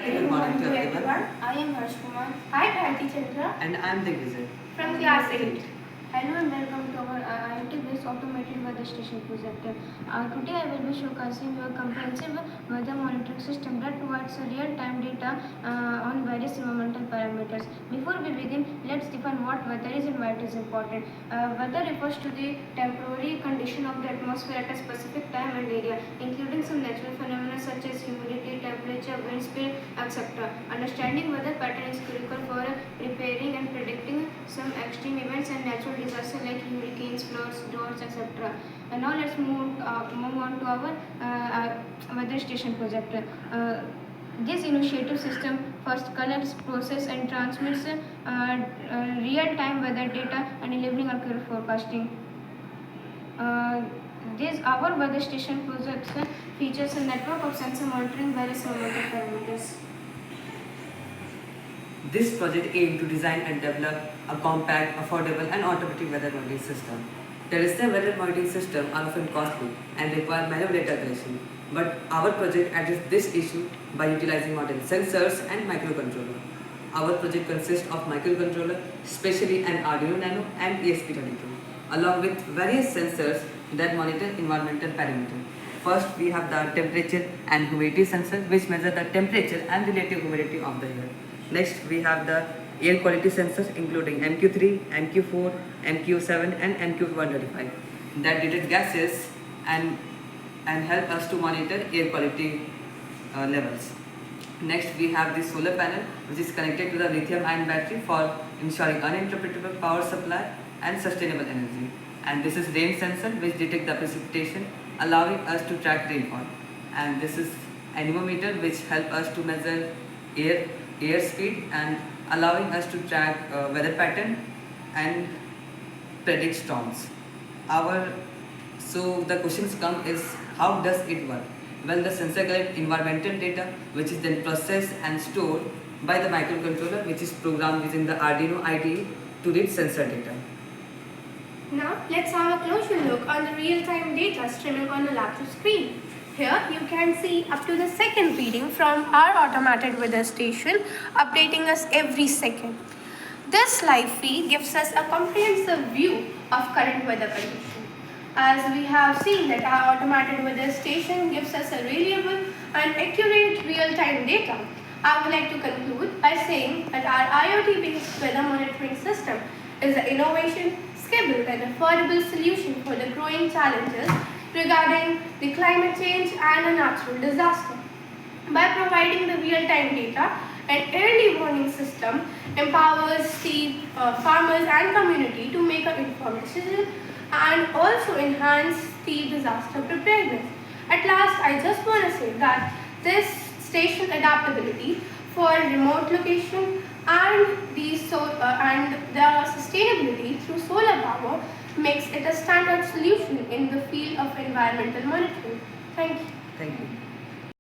Good morning to everyone. I am Harsh Kumar. I am Chandra. And I am Digvijay. From class 8. Hello and welcome to our IoT-based automated weather station project. Today I will be showcasing a comprehensive weather monitoring system that provides real-time data on various environmental parameters. Before we begin, let's define what weather is and why it is important. Weather refers to the temporary condition of the atmosphere at a specific time and area, including some natural phenomena such as humidity, temperature, wind speed, etc. Understanding weather pattern is critical for preparing and predicting some extreme events and natural disasters like hurricanes, floods, droughts, etc. And now let's move on to our weather station project. This initiative system first collects, processes, and transmits real-time weather data and enabling accurate forecasting. Our weather station project features a network of sensor monitoring various environmental parameters. This project aims to design and develop a compact, affordable and automatic weather monitoring system. Terrestrial weather monitoring systems are often costly and require manual data collection, but our project addresses this issue by utilizing modern sensors and microcontroller. Our project consists of microcontroller, especially an Arduino Nano and ESP32, along with various sensors that monitor environmental parameters. First, we have the temperature and humidity sensor, which measure the temperature and relative humidity of the air. Next, we have the air quality sensors including MQ3, MQ4, MQ7 and MQ135 that detect gases and help us to monitor air quality levels. Next, we have the solar panel, which is connected to the lithium-ion battery for ensuring uninterruptible power supply and sustainable energy. And this is rain sensor, which detects the precipitation, allowing us to track rainfall. And this is anemometer, which help us to measure air speed and allowing us to track weather pattern and predict storms. So the questions come is, how does it work? Well, the sensor collects environmental data, which is then processed and stored by the microcontroller, which is programmed using the Arduino IDE to read sensor data. Now let's have a closer look on the real-time data streaming on the laptop screen. Here you can see up to the second reading from our automated weather station, updating us every second. This live feed gives us a comprehensive view of current weather conditions. As we have seen that our automated weather station gives us a reliable and accurate real-time data, I would like to conclude by saying that our IoT-based weather monitoring system is an innovation, scalable and affordable solution for the growing challenges regarding the climate change and a natural disaster. By providing the real-time data, an early warning system empowers the farmers and community to make an informed decision and also enhance the disaster preparedness. At last, I just want to say that this station adaptability for remote location and the sustainability through solar power makes it a standard solution in the field of environmental monitoring. Thank you. Thank you.